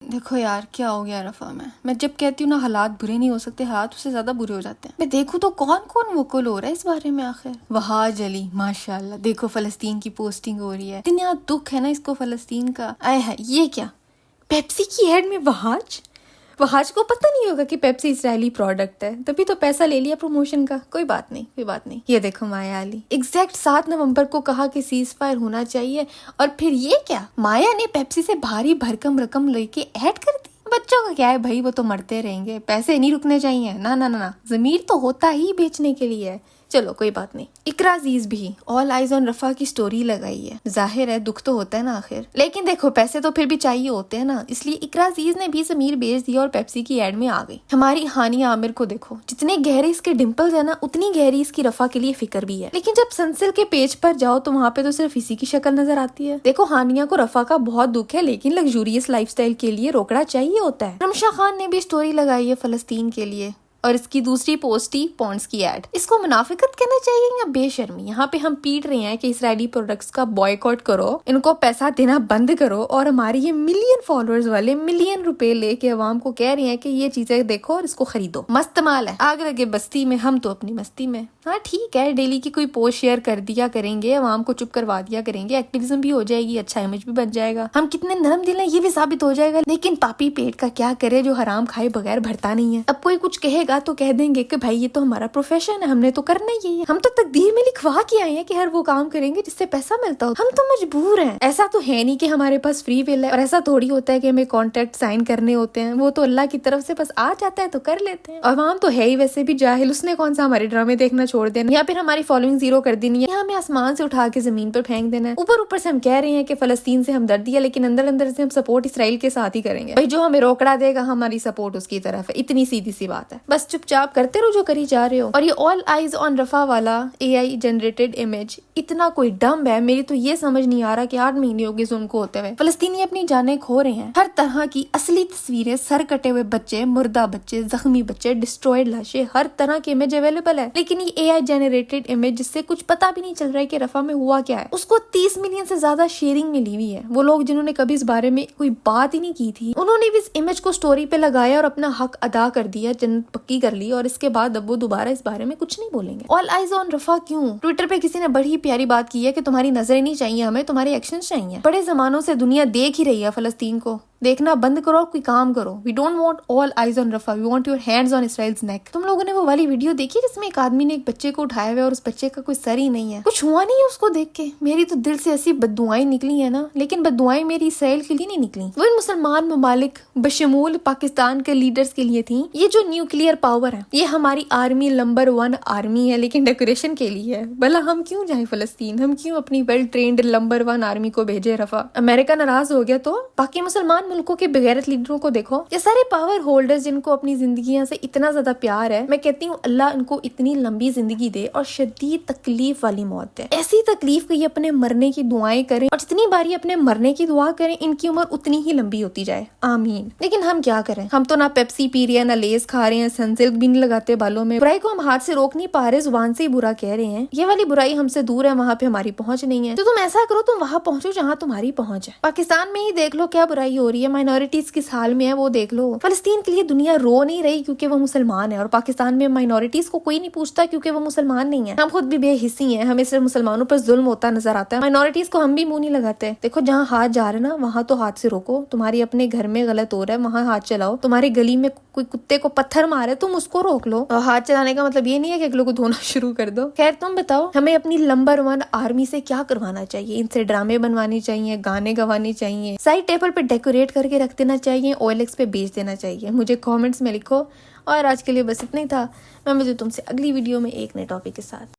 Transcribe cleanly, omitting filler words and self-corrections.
देखो यार, क्या हो गया रफ़ा में। मैं जब कहती हूँ ना हालात बुरे नहीं हो सकते, हालात उससे ज्यादा बुरे हो जाते हैं। मैं देखूँ तो कौन कौन वोकल हो रहा है इस बारे में आखिर। वहाज अली माशाल्लाह, देखो फलस्तीन की पोस्टिंग हो रही है। इतना दुख है ना इसको फलस्तीन का। आए है ये क्या, पेप्सी की एड में वहाज वहाज को पता नहीं होगा कि पेप्सी इसराइली प्रोडक्ट है, तभी तो पैसा ले लिया प्रमोशन का। कोई बात नहीं, कोई बात नहीं। ये देखो माया अली एग्जैक्ट 7 नवंबर को कहा कि सीज फायर होना चाहिए, और फिर ये क्या, माया ने पेप्सी से भारी भरकम रकम लेके ऐड कर दी। बच्चों का क्या है भाई, वो तो मरते रहेंगे, पैसे नहीं रुकने चाहिए। ना ना ना ना, जमीर तो होता ही बेचने के लिए है। चलो कोई बात नहीं। इकरा अजीज भी ऑल आइज ऑन रफा की स्टोरी लगाई है। जाहिर है दुख तो होता है ना आखिर, लेकिन देखो पैसे तो फिर भी चाहिए होते हैं ना, इसलिए इकरा अजीज ने भी जमीर बेच दिया और पेप्सी की एड में आ गई। हमारी हानिया आमिर को देखो, जितने गहरे इसके डिम्पल्स है ना, उतनी गहरी इसकी रफा के लिए फिक्र भी है। लेकिन जब सनसिल्क के पेज पर जाओ तो वहाँ पे तो सिर्फ इसी की शक्ल नजर आती है। देखो हानिया को रफा का बहुत दुख है, लेकिन लग्जूरियस लाइफस्टाइल के लिए रोकड़ा चाहिए होता है। रमशा खान ने भी स्टोरी लगाई है फलस्तीन के लिए, और इसकी दूसरी पोस्ट ही पॉन्ड्स की एड। इसको मुनाफिकत कहना चाहिए या बेशर्मी। यहाँ पे हम पीट रहे हैं कि इसराइली प्रोडक्ट्स का बॉयकॉट करो, इनको पैसा देना बंद करो, और हमारी ये मिलियन फॉलोअर्स वाले मिलियन रुपए लेके अवाम को कह रहे हैं कि ये चीजें देखो और इसको खरीदो। मस्त माल है, आग लगे बस्ती में, हम तो अपनी मस्ती में। हाँ ठीक है, डेली की कोई पोस्ट शेयर कर दिया करेंगे, अवाम को चुप करवा दिया करेंगे, एक्टिविज्म भी हो जाएगी, अच्छा इमेज भी बन जाएगा, हम कितने नरम दिल हैं ये भी साबित हो जाएगा। लेकिन पापी पेट का क्या करे जो हराम खाए बगैर भरता नहीं है। अब कोई कुछ कहेगा तो कह देंगे कि भाई ये तो हमारा प्रोफेशन है, हमने तो करना ही है, हम तो तकदीर में लिखवा के आए हैं कि हर वो काम करेंगे जिससे पैसा मिलता हो, हम तो मजबूर हैं। ऐसा तो है नहीं कि हमारे पास फ्री विल है, और ऐसा थोड़ी होता है कि हमें कॉन्ट्रैक्ट साइन करने होते हैं, वो तो अल्लाह की तरफ से बस आ जाता है तो कर लेते हैं। अवाम तो है ही वैसे भी जाहिल, उसने कौन सा हमारे ड्रामे देखना छोड़ देना या फिर हमारी फॉलोइंग जीरो कर देनी है, या हमें आसमान से उठा के जमीन पर फेंक देना है। ऊपर से हम कह रहे हैं कि फलस्तीन से हमदर्दी है, लेकिन अंदर अंदर से हम सपोर्ट इसराइल के साथ ही करेंगे। भाई जो हमें रोकड़ा देगा हमारी सपोर्ट उसकी तरफ है, इतनी सीधी सी बात है। बस चुपचाप करते रहो जो करी जा रहे हो। और ये ऑल आइज ऑन रफा वाला AI जनरेटेड इमेज इतना कोई डम्ब है, मेरी तो ये समझ नहीं आ रहा कि 8 महीने हो गए उनको होते हुए। फलस्तीनी अपनी जानें खो रहे हैं। हर तरह की असली तस्वीरें, सर कटे हुए बच्चे, मुर्दा बच्चे, जख्मी बच्चे, डिस्ट्रॉयड लाशें, हर तरह की इमेज अवेलेबल है। लेकिन ये AI जनरेटेड इमेज जिससे कुछ पता भी नहीं चल रहा है कि रफा में हुआ क्या है, उसको 30 मिलियन से ज्यादा शेयरिंग मिली हुई है। वो लोग जिन्होंने कभी इस बारे में कोई बात ही नहीं की थी, उन्होंने भी इस इमेज को स्टोरी पे लगाया और अपना हक अदा कर दिया, जन्नत पक्की कर ली, और इसके बाद अब वो दोबारा इस बारे में कुछ नहीं बोलेंगे। ऑल आइज ऑन रफा क्यों? ट्विटर पे किसी ने बड़ी प्यारी बात की है कि तुम्हारी नजरें नहीं चाहिए हमें, तुम्हारे एक्शंस चाहिए। बड़े जमानों से दुनिया देख ही रही है फलस्तीन को, देखना बंद करो और कोई काम करो। We don't want all eyes on Rafah, we want your hands on Israel's neck. तुम लोगों ने वो वाली वीडियो देखी जिसमें एक आदमी ने एक बच्चे को उठाया हुआ और उस बच्चे का कोई सर ही नहीं है, कुछ हुआ नहीं है उसको देख के। मेरी तो दिल से ऐसी बद्दुआएं निकली है ना, लेकिन बद्दुआएं मेरी इसराइल के लिए नहीं निकली, वो इन मुसलमान ममालिक बशमूल पाकिस्तान के लीडर्स के लिए थी। ये जो न्यूक्लियर पावर है, ये हमारी आर्मी नंबर 1 आर्मी है, लेकिन डेकोरेशन के लिए है। भला हम क्यों जाए फलस्तीन, हम क्यों अपनी वेल ट्रेन्ड नंबर 1 आर्मी को भेजे रफा। अमेरिका नाराज हो गया तो बाकी मुसलमान मुल्कों के बगैरत लीडरों को देखो। ये सारे पावर होल्डर्स जिनको अपनी जिंदगियां से इतना ज्यादा प्यार है, मैं कहती हूँ अल्लाह इनको इतनी लंबी जिंदगी दे और शदीद तकलीफ वाली मौत दे। ऐसी तकलीफ कि ये अपने मरने की दुआएं करें, और जितनी बारी अपने मरने की दुआ करें इनकी उम्र उतनी ही लंबी होती जाए, आमीन। लेकिन हम क्या करें, हम तो ना पेप्सी पी रहे हैं, ना लेस खा रहे हैं, सनसिल्क भी नहीं लगाते बालों में। बुराई को हम हाथ से रोक नहीं पा रहे, जुबान से ही बुरा कह रहे हैं। ये वाली बुराई हमसे दूर है, वहाँ पे हमारी पहुंच नहीं है। तो तुम ऐसा करो, तुम वहाँ पहुंचो जहाँ तुम्हारी पहुंच है। पाकिस्तान में ही देख लो क्या बुराई हो रही है, माइनॉरिटीज किस हाल में है वो देख लो। फलस्तीन के लिए दुनिया रो नहीं रही क्योंकि वो मुसलमान है, और पाकिस्तान में माइनॉरिटीज को कोई नहीं पूछता क्योंकि वो मुसलमान नहीं है। हम खुद भी बेहिस्सी हैं, हमें सिर्फ मुसलमानों पर जुल्म होता नजर आता है, माइनॉरिटीज को हम भी मुंह नहीं लगाते। देखो जहाँ हाथ जा रहे ना वहाँ तो हाथ से रोको। तुम्हारी अपने घर में गलत हो रहा है वहाँ हाथ चलाओ। तुम्हारी गली में कोई कुत्ते को पत्थर मारे तुम उसको रोक लो। और हाथ चलाने का मतलब ये नहीं है कि अगले को धोना शुरू कर दो। खैर तुम बताओ, हमें अपनी नंबर 1 आर्मी से क्या करवाना चाहिए? इनसे ड्रामे बनवानी चाहिए, गाने गवाने चाहिए, साइड टेबल पे डेकोरेट करके रख देना चाहिए, OLX पे बेच देना चाहिए? मुझे कमेंट्स में लिखो। और आज के लिए बस इतना ही था। मैं मिलूं तुमसे अगली वीडियो में एक नए टॉपिक के साथ।